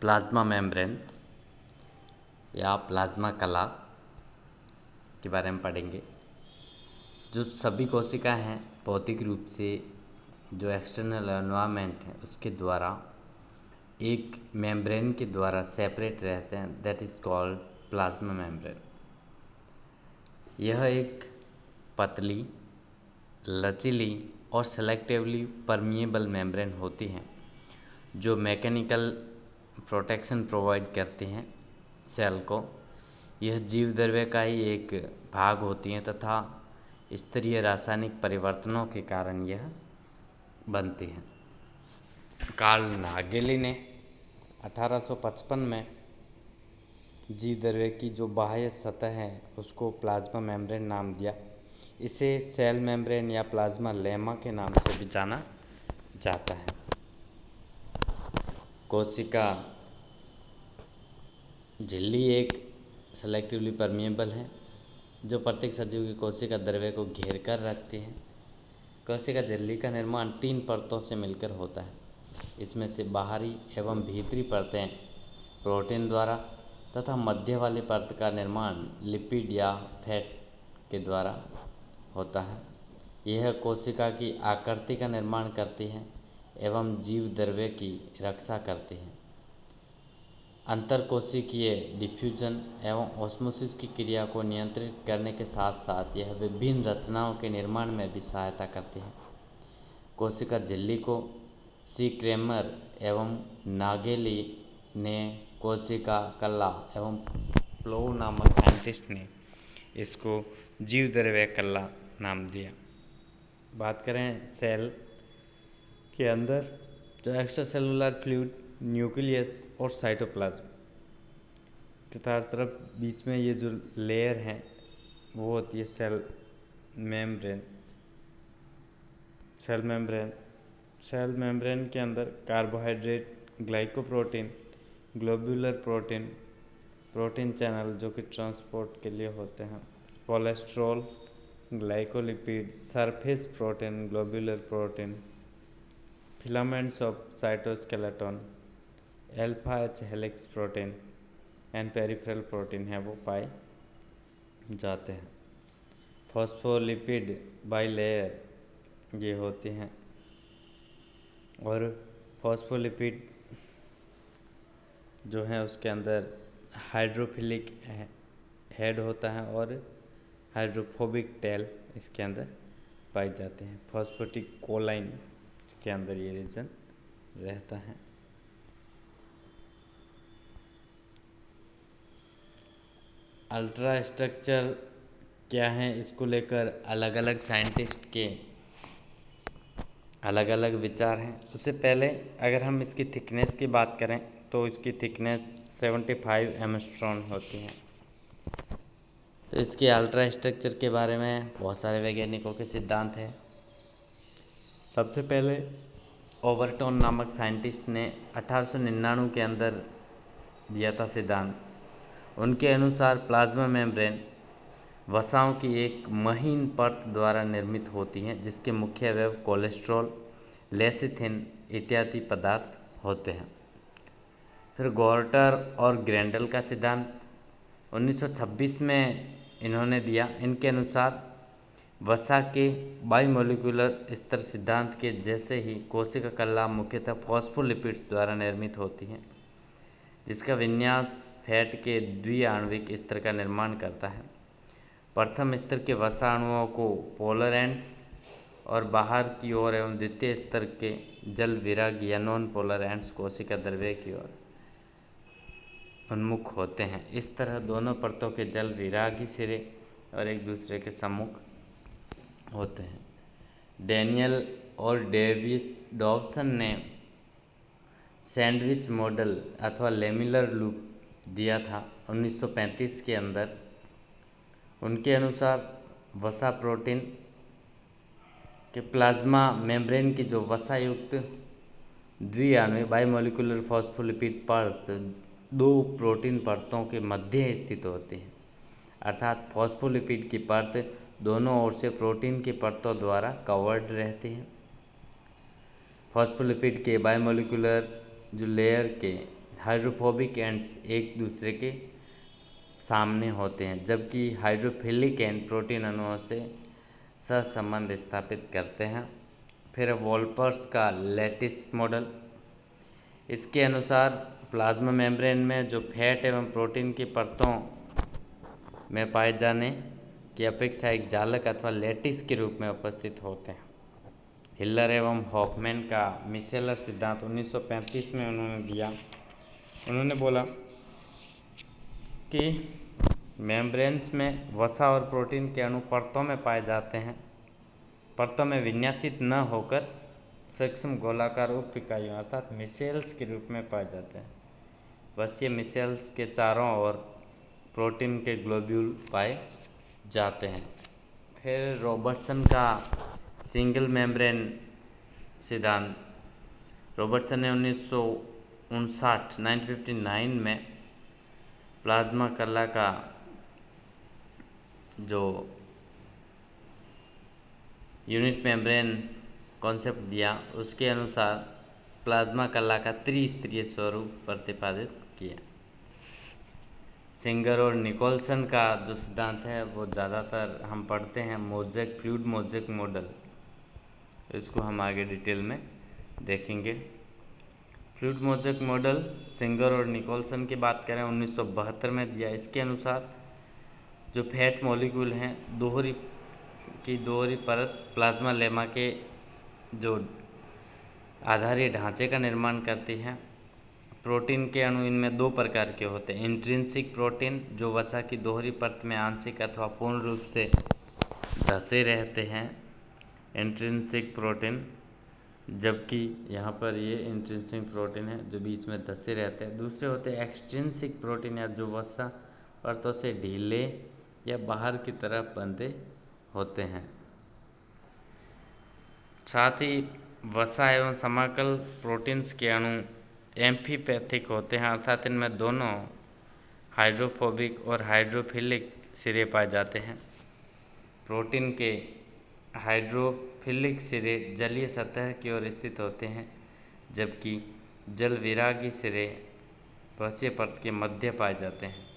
Plasma membrane या plasma कला के बारे में पढ़ेंगे। जो सभी कोशिका हैं भौतिक रूप से जो एक्सटर्नल एनवायरनमेंट है उसके द्वारा एक मेम्ब्रेन के द्वारा सेपरेट रहते हैं, that is called plasma membrane. यह एक पतली, लचीली और सेलेक्टिवली परमिएबल मेम्ब्रेन होती हैं जो मैकेनिकल प्रोटेक्शन प्रोवाइड करते हैं सेल को। यह जीव द्रव्य का ही एक भाग होती हैं तथा स्तरीय रासायनिक परिवर्तनों के कारण यह बनती हैं। कार्ल नागेली ने 1855 में जीव द्रव्य की जो बाह्य सतह है उसको प्लाज्मा मेम्ब्रेन नाम दिया। इसे सेल मेम्ब्रेन या प्लाज्मा लेमा के नाम से भी जाना जाता है। कोशिका झिल्ली एक सेलेक्टिवली परमिएबल है जो प्रत्येक सजीव की कोशिका द्रव्य को घेर कर रखती है। कोशिका झिल्ली का निर्माण 3 परतों से मिलकर होता है। इसमें से बाहरी एवं भीतरी परतें प्रोटीन द्वारा तथा मध्य वाली परत का निर्माण लिपिड या फैट के द्वारा होता है। यह कोशिका की आकृति का निर्माण करती है एवं जीव द्रव्य की रक्षा करती है। अंतरकोशिकीय डिफ्यूजन एवं ऑस्मोसिस की क्रिया को नियंत्रित करने के साथ साथ यह विभिन्न रचनाओं के निर्माण में भी सहायता करती है। कोशिका झिल्ली को सी क्रेमर एवं नागेली ने कोशिका कला एवं प्लोव नामक साइंटिस्ट ने इसको जीव द्रव्य कला नाम दिया। बात करें सेल के अंदर जो एक्स्ट्रा सेलुलर फ्लूइड, न्यूक्लियस और साइटोप्लाज्म के चारों तरफ बीच में ये जो लेयर है वो होती है सेल मेम्ब्रेन। सेल मेम्ब्रेन के अंदर carbohydrate, glycoprotein, globular protein, protein channel जो कि ट्रांसपोर्ट के लिए होते हैं, cholesterol, glycolipid, surface protein, globular protein, filaments of cytoskeleton, alpha H helix protein and peripheral protein है वो पाए जाते हैं। फॉस्फोलिपिड बाइलेयर ये होते हैं और फॉस्फोलिपिड जो है उसके अंदर हाइड्रोफिलिक हेड होता है और हाइड्रोफोबिक टेल इसके अंदर पाए जाते हैं। फॉस्फेटिक कोलाइन के अंदर ये रीजन रहता है। अल्ट्रा स्ट्रक्चर क्या है, इसको लेकर अलग अलग साइंटिस्ट के अलग अलग विचार हैं। उससे पहले अगर हम इसकी थिकनेस की बात करें तो इसकी थिकनेस 75 एंगस्ट्रॉम होती है। तो इसके अल्ट्रा स्ट्रक्चर के बारे में बहुत सारे वैज्ञानिकों के सिद्धांत हैं। सबसे पहले ओवरटोन नामक साइंटिस्ट ने 1899 के अंदर दिया था सिद्धांत। उनके अनुसार प्लाज्मा मेम्ब्रेन वसाओं की एक महीन परत द्वारा निर्मित होती हैं जिसके मुख्य अवयव कोलेस्ट्रॉल, लेसिथिन इत्यादि पदार्थ होते हैं। फिर गोर्टर और ग्रेंडल का सिद्धांत 1926 में इन्होंने दिया। इनके अनुसार वसा के बायोमोलिकुलर स्तर सिद्धांत के जैसे ही कोशिका कला मुख्यतः फॉस्फोलिपिड्स द्वारा निर्मित होती हैं जिसका विन्यास फैट के द्विआण्विक स्तर का निर्माण करता है। प्रथम स्तर के वसा अणुओं को पोलर एंड्स और बाहर की ओर एवं द्वितीय स्तर के जल विराग या नॉन पोलर एंड्स कोशिका द्रव्य की ओर उन्मुख होते हैं। इस तरह दोनों परतों के जल विरागी सिरे और एक दूसरे के सम्मुख होते हैं। डैनियल और डेविस डॉब्सन ने सैंडविच मॉडल अथवा लेमिलर लूप दिया था 1935 के अंदर। उनके अनुसार वसा प्रोटीन के प्लाज्मा मेम्ब्रेन की जो वसा युक्त द्विआण्विक बायोमोलिकुलर फॉस्फोलिपिड परत 2 प्रोटीन परतों के मध्य स्थित होती है, अर्थात फॉस्फोलिपिड की परत दोनों ओर से प्रोटीन की परतों द्वारा कवर्ड रहती है। फॉस्फोलिपिड के बायोमोलिकुलर जो लेयर के हाइड्रोफोबिक एंड्स एक दूसरे के सामने होते हैं, जबकि हाइड्रोफिलिक एंड प्रोटीन अणुओं से सहसंबंध स्थापित करते हैं। फिर वोल्पर्स का लैटिस मॉडल, इसके अनुसार प्लाज्मा मेम्ब्रेन में जो फैट एवं प्रोटीन की परतों में पाए जाने की अपेक्षा एक जालक अथवा लैटिस के रूप में उपस्थित होते हैं। हिल्लर एवं हॉफमैन का मिसेलर सिद्धांत 1935 में उन्होंने दिया। उन्होंने बोला कि मेम्ब्रेन्स में वसा और प्रोटीन के अणु परतों में पाए जाते हैं, परतों में विन्यासित न होकर सूक्ष्म गोलाकार उप इकाइयों अर्थात मिसेल्स के रूप में पाए जाते हैं। बस ये मिसेल्स के चारों ओर प्रोटीन के ग्लोब्यूल पाए जाते हैं। फिर रॉबर्टसन का सिंगल मेम्ब्रेन सिद्धांत, रॉबर्टसन ने 1959 में प्लाज्मा कला का जो यूनिट मेम्ब्रेन कॉन्सेप्ट दिया, उसके अनुसार प्लाज्मा कला का त्रिस्तरीय स्वरूप प्रतिपादित किया। सिंगर और निकोलसन का जो सिद्धांत है वो ज़्यादातर हम पढ़ते हैं, मोज़ेक फ्लूइड मोज़ेक मॉडल, इसको हम आगे डिटेल में देखेंगे। फ्लूइड मोज़ेक मॉडल सिंगर और निकोलसन की बात करें 1972 में दिया। इसके अनुसार जो फैट मॉलिक्यूल हैं दोहरी परत प्लाज्मा लेमा के जो आधारी ढांचे का निर्माण करती हैं। प्रोटीन के अणु इनमें दो प्रकार के होते हैं, इंट्रिंसिक प्रोटीन जो वसा की दोहरी परत में आंशिक अथवा पूर्ण रूप से धसे रहते हैं, इंट्रिंसिक प्रोटीन, जबकि यहाँ पर ये इंट्रिंसिक प्रोटीन है जो बीच में धसे रहते हैं। दूसरे होते हैं एक्सट्रिंसिक प्रोटीन या जो वसा परतों से ढीले या बाहर की तरफ बंधे होते हैं। साथ ही वसा एवं समाकल प्रोटीन्स के अणु एम्फीपैथिक होते हैं, अर्थात इनमें दोनों हाइड्रोफोबिक और हाइड्रोफिलिक सिरे पाए जाते हैं। प्रोटीन के हाइड्रोफिलिक सिरे जलीय सतह की ओर स्थित होते हैं, जबकि जल विरागी सिरे वसीय परत के मध्य पाए जाते हैं।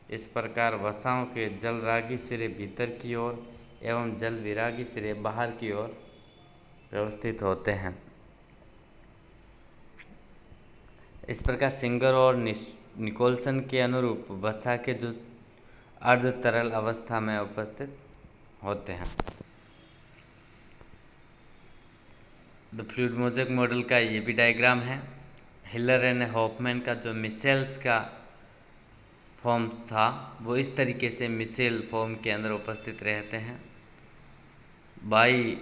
इस प्रकार वसाओं के जलरागी सिरे भीतर की ओर एवं जल विरागी सिरे बाहर की ओर व्यवस्थित होते हैं। इस प्रकार सिंगर और निकोलसन के अनुरूप वसा के जो अर्ध तरल अवस्था में उपस्थित होते हैं। द फ्लूइड मोज़ेक मॉडल का ये भी डायग्राम है। हिलर एंड हॉफमैन का जो मिसेल्स का फॉर्म था वो इस तरीके से मिसेल फॉर्म के अंदर उपस्थित रहते हैं। बाई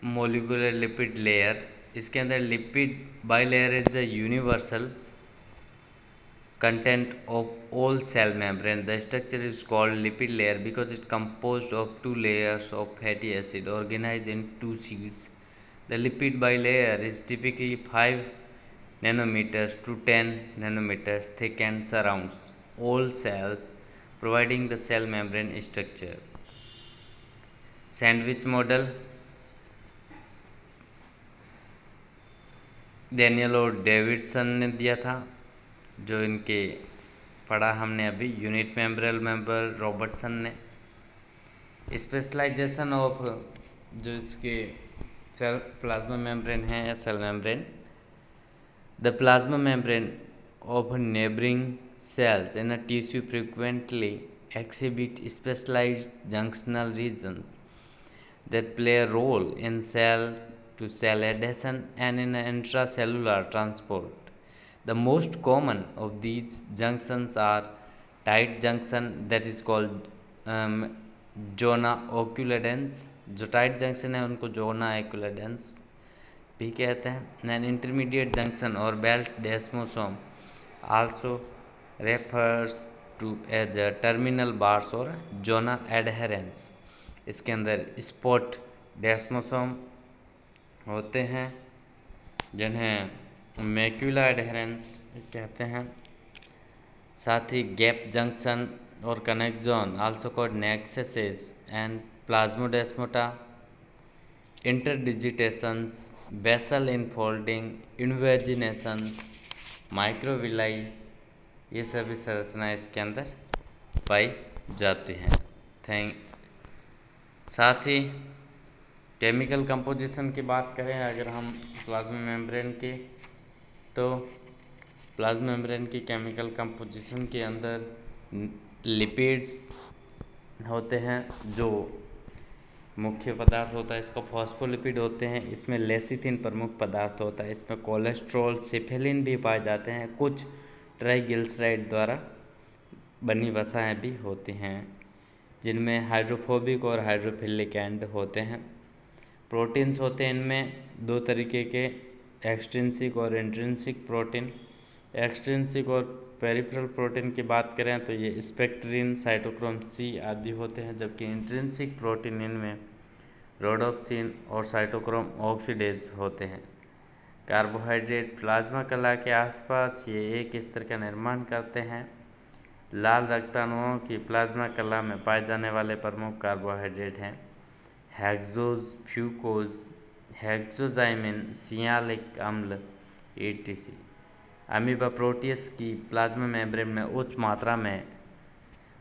मोलिकुलर लिपिड लेयर, इसके अंदर lipid by layer is the universal content of all cell membrane. The structure is called lipid layer because it composed of two layers of fatty acid organized in two sheets. The lipid bilayer is typically 5 nanometers to 10 nanometers thick and surrounds all cells, providing the cell membrane structure. Sandwich model, Daniel और Davidson ने दिया था, जो इनके पढ़ा हमने अभी। Unit membrane member Robertson ने। स्पेशलाइजेशन ऑफ जो इसके सेल प्लाज्मा मेम्ब्रेन है या cell membrane, the plasma membrane of neighbouring cells in a tissue frequently exhibit specialized junctional regions that play a role in cell-to-cell adhesion and in intracellular transport. The most common of these junctions are tight junction, that is called zona occludens. जो tight junction है उनको zona occludens भी कहते हैं। And intermediate junction और belt desmosome also refers to as terminal bars और zona adherence. इसके अंदर स्पॉट डेस्मोसोम होते हैं जिन्हें मैक्यूला एडहेरेंस कहते हैं। साथ ही गैप जंक्शन और connexon also called nexuses and plasmodesmata, interdigitations, basal infolding, invagination, microvilli, ये सभी संरचनाएं इसके अंदर पाई जाती हैं। साथ ही केमिकल कंपोजिशन की बात करें अगर हम प्लाज्मा मेम्ब्रेन की, तो प्लाज्मा मेम्ब्रेन की केमिकल कंपोजिशन के अंदर लिपिड्स होते हैं, जो मुख्य पदार्थ होता है इसका फॉस्फोलिपिड होते हैं। इसमें लेसिथिन प्रमुख पदार्थ होता है। इसमें कोलेस्ट्रॉल, सिफेलिन भी पाए जाते हैं। कुछ ट्राइग्लिसराइड द्वारा बनी वसाएं भी होती हैं, जिनमें हाइड्रोफोबिक और हाइड्रोफिलिक एंड होते हैं। प्रोटीन्स होते हैं इनमें दो तरीके के, एक्सट्रिंसिक और इंट्रिंसिक प्रोटीन। एक्सट्रिंसिक और पेरिफेरल प्रोटीन की बात करें तो ये स्पेक्ट्रिन, साइटोक्रोम सी आदि होते हैं, जबकि इंट्रिंसिक प्रोटीन इनमें रोडोप्सिन और साइटोक्रोम ऑक्सीडेज होते हैं। कार्बोहाइड्रेट प्लाज्मा कला के आसपास ये एक स्तर का निर्माण करते हैं। लाल रक्ताणुओं की प्लाज्मा कला में पाए जाने वाले प्रमुख कार्बोहाइड्रेट हैं हेक्सोज, फ्यूकोज, हेक्सोजाइमिन, सियालिक अम्ल, etc। अमीबा प्रोटियस की प्लाज्मा मेम्ब्रेन में उच्च मात्रा में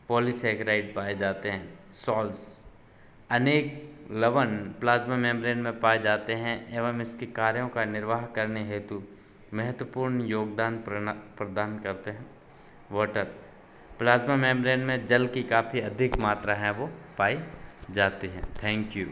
पॉलीसैकेराइड पाए जाते हैं, सॉल्ट्स। अनेक लवण प्लाज्मा मेम्ब्रेन में पाए जाते हैं एवं इसके कार्यों का निर्वाह करने हेतु महत्वपूर्ण योगदान प्रदान करते हैं। वाटर, प्लाज्मा मेम्ब्रेन में जल की काफ़ी अधिक मात्रा है वो पाई जाती है। Thank you.